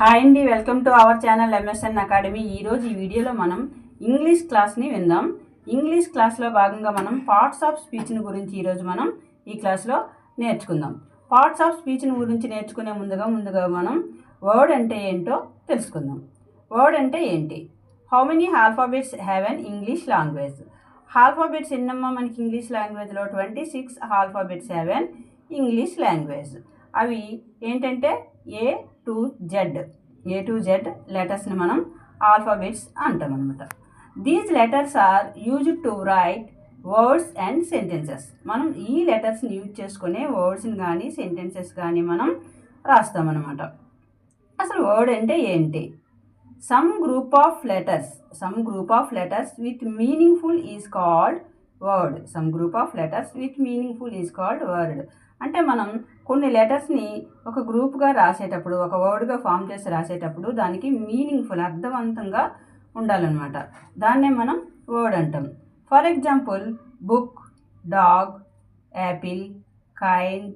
Hi అండి, welcome to our channel MSN academy. ఈరోజు ఈ వీడియోలో మనం ఇంగ్లీష్ క్లాస్ని విందాం. ఇంగ్లీష్ క్లాస్లో భాగంగా మనం పార్ట్స్ ఆఫ్ స్పీచ్ని గురించి ఈరోజు మనం ఈ క్లాస్లో నేర్చుకుందాం. పార్ట్స్ ఆఫ్ స్పీచ్ని గురించి నేర్చుకునే ముందుగా మనం వర్డ్ అంటే ఏంటో తెలుసుకుందాం. వర్డ్ అంటే ఏంటి? How many alphabets have in English language? Alphabets ఎన్నమ్మా మనకి ఇంగ్లీష్ లాంగ్వేజ్లో? 26 alphabets have in English language. అవి ఏంటంటే ఏ టు జెడ్ లెటర్స్ని మనం ఆల్ఫాబెట్స్ అంటాం అనమాట. These letters are used to write words and sentences. మనం ఈ లెటర్స్ని యూజ్ చేసుకునే వర్డ్స్ని కానీ సెంటెన్సెస్ కానీ మనం రాస్తామన్నమాట. అసలు వర్డ్ అంటే ఏంటి? Some group of letters with meaningful is called word. Some group of letters with meaningful is called word. అంటే మనం కొన్ని లెటర్స్ని ఒక గ్రూప్గా రాసేటప్పుడు, ఒక వర్డ్గా ఫామ్ చేసి రాసేటప్పుడు దానికి మీనింగ్ఫుల్, అర్థవంతంగా ఉండాలన్నమాట. దాన్నే మనం వర్డ్ అంటాం. For example book, dog, apple, kind,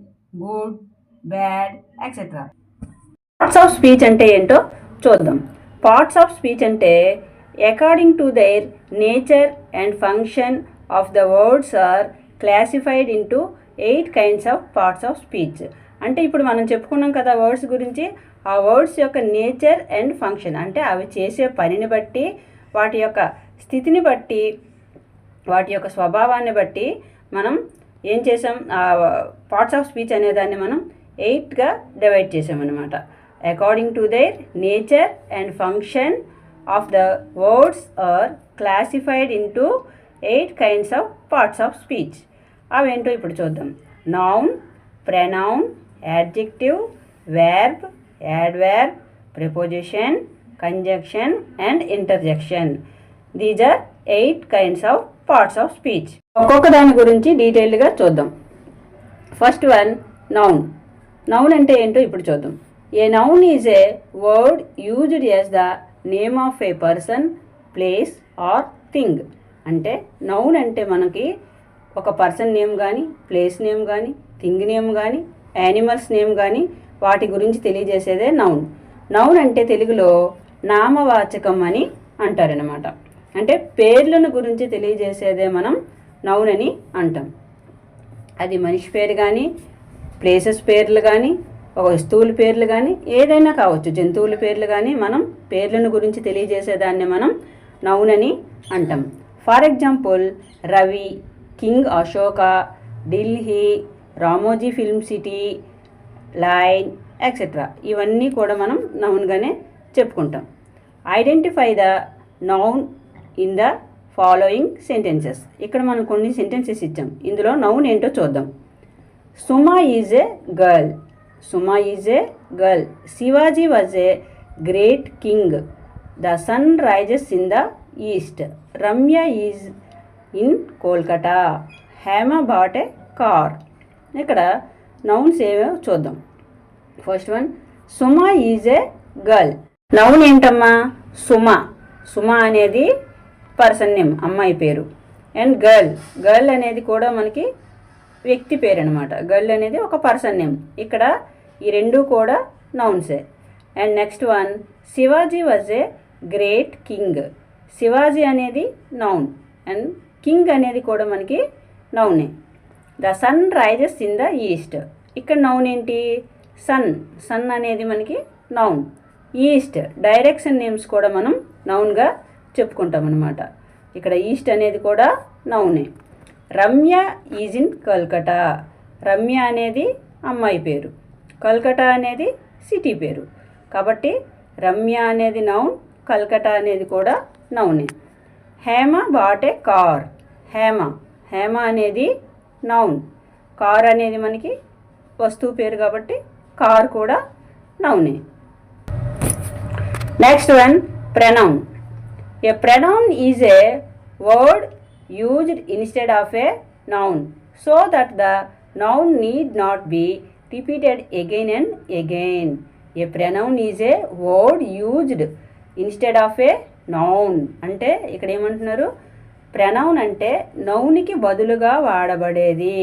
good, bad, etcetera. Parts of speech అంటే ఏంటో చూద్దాం. పార్ట్స్ ఆఫ్ స్పీచ్ అంటే according to their nature and function of the words are classified into 8 kinds of parts of speech. అంటే ఇప్పుడు మనం చెప్పుకున్నాం కదా words గురించి. ఆ వర్డ్స్ యొక్క నేచర్ అండ్ ఫంక్షన్ అంటే అవి చేసే పనిని బట్టి, వాటి యొక్క స్థితిని బట్టి, వాటి యొక్క స్వభావాన్ని బట్టి మనం ఏం చేసాం, ఆ పార్ట్స్ ఆఫ్ స్పీచ్ అనేదాన్ని మనం 8గా డివైడ్ చేసామన్నమాట. According to their nature and function of the words are classified into 8 kinds of parts of speech. అవేంటో ఇప్పుడు చూద్దాం. Noun, pronoun, adjective, verb, adverb, preposition, conjunction and interjection. These are 8 kinds of parts of speech. ఒక్కొక్క దాని గురించి డీటెయిల్డ్గా చూద్దాం. First one, noun. Noun అంటే ఏంటో ఇప్పుడు చూద్దాం. A noun is a word used as the name of a person, place or thing. అంటే నౌన్ అంటే మనకి ఒక పర్సన్ నేమ్ కానీ, ప్లేస్ నేమ్ కానీ, థింగ్ నేమ్ కానీ, యానిమల్స్ నేమ్ కానీ వాటి గురించి తెలియజేసేదే నౌన్. నౌన్ అంటే తెలుగులో నామవాచకం అని అంటారనమాట. అంటే పేర్లను గురించి తెలియజేసేదే మనం నౌన్ అని అంటాం. అది మనిషి పేరు కానీ, ప్లేసెస్ పేర్లు కానీ, ఒక వస్తువుల పేర్లు కానీ, ఏదైనా కావచ్చు, జంతువుల పేర్లు కానీ, మనం పేర్లను గురించి తెలియజేసేదాన్ని మనం నౌన్ అని అంటాం. For example Ravi, king Ashoka, Delhi, Ramoji film city, line, etcetera. ఇవన్నీ కూడా మనం నౌన్గానే చెప్పుకుంటాం. Identify the noun in the following sentences. ఇక్కడ మనం కొన్ని సెంటెన్సెస్ ఇచ్చాం. ఇందులో నౌన్ ఏంటో చూద్దాం. Suma is a girl. Suma is a girl. Shivaji was a great king. The sun rises in the east. Ramya is in Kolkata. Hema bought a car. ఇక్కడ నౌన్స్ ఏవో చూద్దాం. First one, Suma is a girl. Noun ఏంటమ్మా? సుమ. సుమ అనేది person name, అమ్మాయి పేరు. And girl అనేది కూడా మనకి వ్యక్తి పేరు అనమాట. గర్ల్ అనేది ఒక పర్సన్ నేమ్. ఇక్కడ ఈ రెండు కూడా నౌన్సే. And next one, Shivaji was a great king. Shivaji అనేది నౌన్ అండ్ కింగ్ అనేది కూడా మనకి నౌనే. The sun rises in the east. ఇక్కడ నౌన్ ఏంటి? సన్ అనేది మనకి నౌన్. ఈస్ట్ డైరెక్షన్ నేమ్స్ కూడా మనం నౌన్గా చెప్పుకుంటాం అనమాట. ఇక్కడ ఈస్ట్ అనేది కూడా నౌనే. Ramya is in Calcutta. రమ్య అనేది అమ్మాయి పేరు, కల్కటా అనేది సిటీ పేరు. కాబట్టి రమ్య అనేది నౌన్, కల్కటా అనేది కూడా నౌనే. Hema bought a car. Hema అనేది నౌన్. కార్ అనేది మనకి వస్తువు పేరు కాబట్టి కార్ కూడా నౌనే. Next one, pronoun. A pronoun is a word used instead of a noun so that the noun need not be repeated again and again. A pronoun is a word used instead of a noun. అంటే ఇక్కడ ఏమంటున్నారు? Pronoun అంటే నౌనికి బదులుగా వాడబడేది.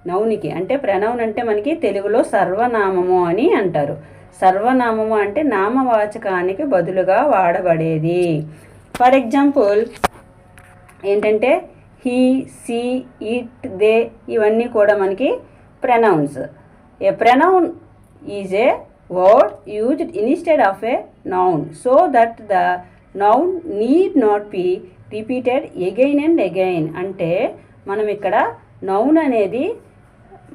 నౌనికి అంటే pronoun అంటే మనకి తెలుగులో సర్వనామము అని అంటారు. సర్వనామము అంటే నామవాచకానికి బదులుగా వాడబడేది. ఫర్ ఎగ్జాంపుల్ ఏంటంటే హీ, సీ, ఇట్, దే ఇవన్నీ కూడా మనకి pronouns. A pronoun is a word used instead of a noun so that the noun need not be repeated again and again. అంటే మనం ఇక్కడ నౌన్ అనేది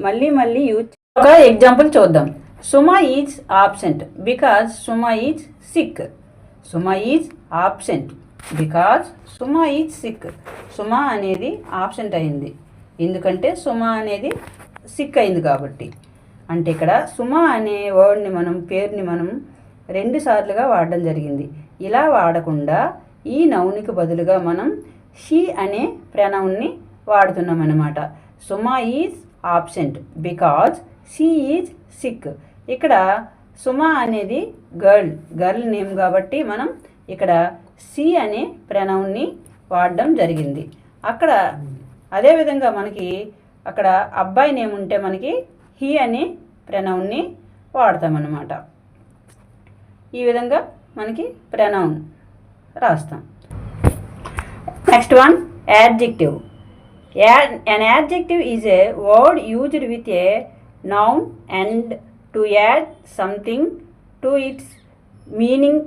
మళ్ళీ మళ్ళీ యూజ్. ఒక ఎగ్జాంపుల్ చూద్దాం. Suma is absent because Suma is sick. Suma is absent because Suma is sick. Suma అనేది absent అయింది ఎందుకంటే సుమ అనేది సిక్ అయింది కాబట్టి. అంటే ఇక్కడ సుమ అనే వర్డ్ని పేరుని మనం 2 సార్లుగా వాడడం జరిగింది. ఇలా వాడకుండా ఈ నౌన్కి బదులుగా మనం షీ అనే ప్రొనౌన్ని వాడుతున్నాం అన్నమాట. Suma is absent because she is sick. ఇక్కడ సుమ అనేది గర్ల్ నేమ్ కాబట్టి మనం ఇక్కడ సి అనే ప్రొనౌన్ని వాడడం జరిగింది. అక్కడ అదేవిధంగా మనకి అక్కడ అబ్బాయి నేమ్ ఉంటే మనకి హీ అనే ప్రొనౌన్ని వాడతామన్నమాట. ఈ విధంగా మనకి ప్రొనౌన్ రాస్తాం. Next one adjective. An adjective is a word used with a noun and to add something to its meaning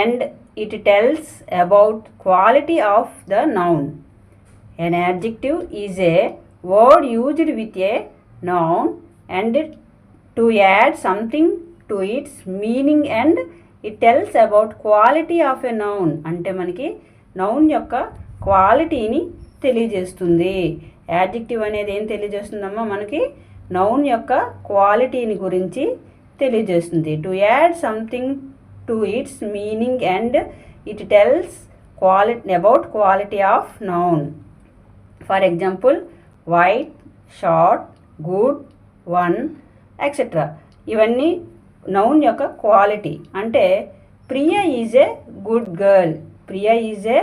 and it tells about quality of the noun. An adjective is a word used with a noun and to add something to its meaning and it tells about quality of a noun. అంటే మనకి noun యొక్క క్వాలిటీని తెలియజేస్తుంది. Adjective అనేది ఏం తెలియజేస్తుందమ్మా? మనకి noun యొక్క క్వాలిటీని గురించి తెలియజేస్తుంది. To add something to its meaning and it tells about quality of noun. For example white, short, good, one etcetera ఇవన్నీ నౌన్ యొక్క క్వాలిటీ. అంటే Priya is a good girl. Priya is a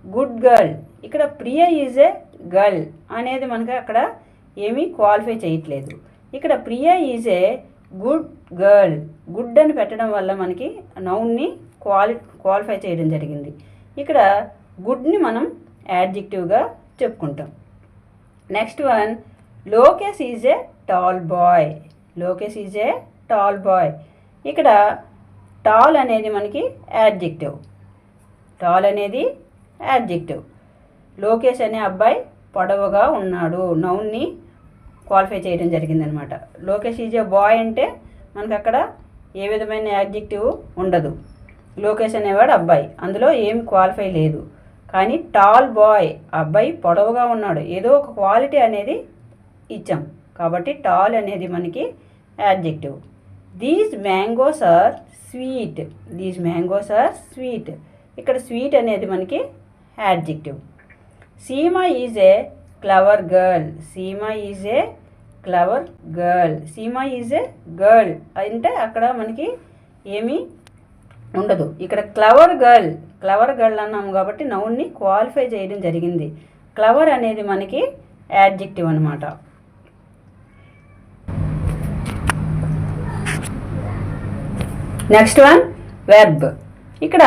good girl. ఇక్కడ Priya is a girl అనేది మనకి అక్కడ ఏమీ qualify చేయట్లేదు. ఇక్కడ Priya is a good girl. Good అని పెట్టడం వల్ల మనకి నౌన్ని క్వాలిఫై చేయడం జరిగింది. ఇక్కడ గుడ్ని మనం యాడ్జెక్టివ్గా చెప్పుకుంటాం. Next one Lokesh is a tall boy. Lokesh is a tall boy. ఇక్కడ టాల్ అనేది మనకి యాడ్జెక్టివ్. టాల్ అనేది యాడ్జెక్టివ్. లోకేష్ అనే అబ్బాయి పొడవుగా ఉన్నాడు. నౌన్ని క్వాలిఫై చేయడం జరిగిందనమాట. లోకేష్ ఈజ్ ఏ బాయ్ అంటే మనకు అక్కడ ఏ విధమైన యాడ్జెక్టివ్ ఉండదు. లోకేష్ అనేవాడు అబ్బాయి, అందులో ఏం క్వాలిఫై లేదు. కానీ టాల్ బాయ్ అబ్బాయి పొడవుగా ఉన్నాడు, ఏదో ఒక క్వాలిటీ అనేది ఇచ్చాం కాబట్టి టాల్ అనేది మనకి adjective. These mangoes are sweet. These mangoes are sweet. ఇక్కడ స్వీట్ అనేది మనకి adjective. Seema is a clever girl. Seema is a clever girl. Seema is a girl అంటే అక్కడ మనకి ఏమీ ఉండదు. ఇక్కడ క్లవర్ గర్ల్ అన్నాము కాబట్టి నౌన్ని క్వాలిఫై చేయడం జరిగింది. క్లవర్ అనేది మనకి యాడ్జెక్టివ్ అనమాట. Next one verb. ఇక్కడ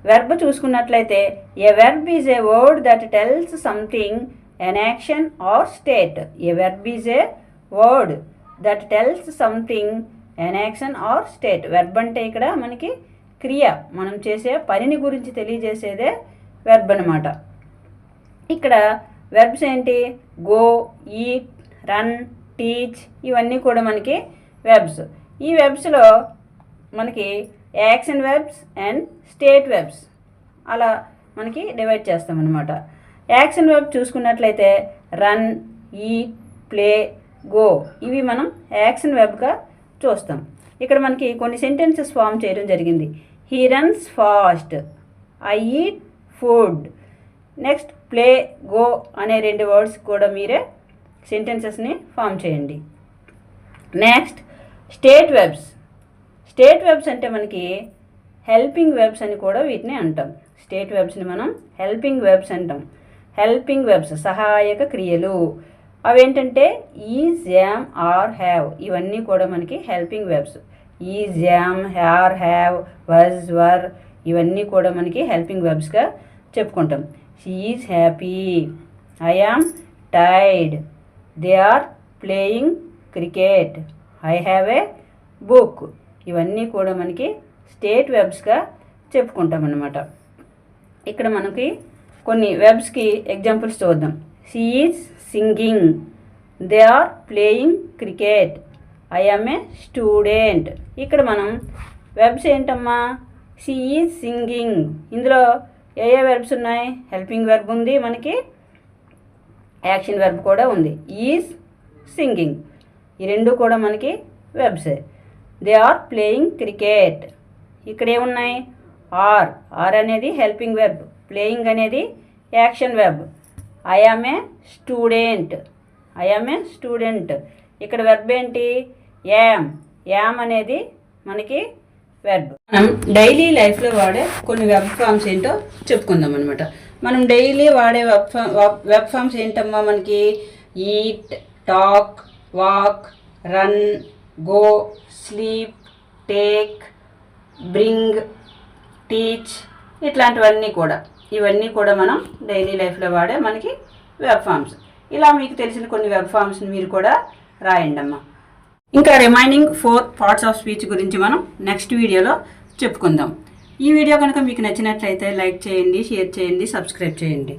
వెర్బ్ చూసుకున్నట్లయితే a verb is a word that tells something, an action or state. A verb is a word that tells something, an action or state. Verb అంటే ఇక్కడ మనకి క్రియ, మనం చేసే పనిని గురించి తెలియజేసేదే వెర్బ్ అనమాట. ఇక్కడ వెర్బ్స్ ఏంటి? గో, ఈట్, రన్, టీచ్ ఇవన్నీ కూడా మనకి వెర్బ్స్. ఈ వెర్బ్స్లో మనకి action verbs and state verbs అలా మనకి డివైడ్ చేస్తామన్నమాట. యాక్షన్ వెర్బ్ చూసుకున్నట్లయితే రన్, ఈట్, ప్లే, గో ఇవి మనం యాక్షన్ వెర్బ్గా చూస్తాం. ఇక్కడ మనకి కొన్ని సెంటెన్సెస్ ఫామ్ చేయడం జరిగింది. He runs fast, I eat food. Next play, go అనే 2 వర్డ్స్ కూడా మీరే సెంటెన్సెస్ని ఫామ్ చేయండి. Next state verbs. State verbs అంటే మనకి హెల్పింగ్ వెర్బ్స్ అని కూడా వీటిని అంటాం. స్టేట్ వెర్బ్స్ని మనం హెల్పింగ్ వెర్బ్స్ అంటాం. హెల్పింగ్ వెర్బ్స్ సహాయక క్రియలు. అవేంటంటే ఈజ్, యామ్, ఆర్, హ్యావ్ ఇవన్నీ కూడా మనకి helping verbs. Is, am, are, have, was, were ఇవన్నీ కూడా మనకి హెల్పింగ్ వెర్బ్స్గా చెప్పుకుంటాం. She is happy, I am tired, they are playing cricket, I have a book ఇవన్నీ కూడా మనకి స్టేట్ వెర్బ్స్గా చెప్పుకుంటాం అన్నమాట. ఇక్కడ మనకి కొన్ని వెర్బ్స్కి ఎగ్జాంపుల్స్ చూద్దాం. She is singing, they are playing cricket, I am a student. ఇక్కడ మనం వెర్బ్స్ ఏంటమ్మా? షీ ఈజ్ సింగింగ్, ఇందులో ఏ వెర్బ్స్ ఉన్నాయి? హెల్పింగ్ వెర్బ్ ఉంది, మనకి యాక్షన్ వెర్బ్ కూడా ఉంది. ఈజ్, సింగింగ్ ఈ రెండు కూడా మనకి వెర్బ్సే. దే ఆర్ ప్లేయింగ్ క్రికెట్, ఇక్కడ ఏమున్నాయి? ఆర్, ఆర్ అనేది హెల్పింగ్ వెర్బ్, ప్లేయింగ్ అనేది action verb. I am a student, I am a student ఇక్కడ వెర్బ్ ఏంటి? యామ్, యామ్ అనేది మనకి వెర్బ్. మనం డైలీ లైఫ్లో వాడే కొన్ని వెబ్ ఫామ్స్ ఏంటో చెప్పుకుందాం అనమాట. మనం డైలీ వాడే వెబ్ ఫామ్స్ ఏంటమ్మా? మనకి eat, talk, walk, run, go, sleep, take, bring, teach ఇట్లాంటివన్నీ కూడా, ఇవన్నీ కూడా మనం డైలీ లైఫ్లో వాడే మనకి వెబ్ ఫామ్స్. ఇలా మీకు తెలిసిన కొన్ని వెబ్ ఫామ్స్ని మీరు కూడా రాయండి అమ్మా. ఇంకా రిమైనింగ్ 4 పార్ట్స్ ఆఫ్ స్పీచ్ గురించి మనం నెక్స్ట్ వీడియోలో చెప్పుకుందాం. ఈ వీడియో కనుక మీకు నచ్చినట్లయితే లైక్ చేయండి, షేర్ చేయండి, సబ్స్క్రైబ్ చేయండి.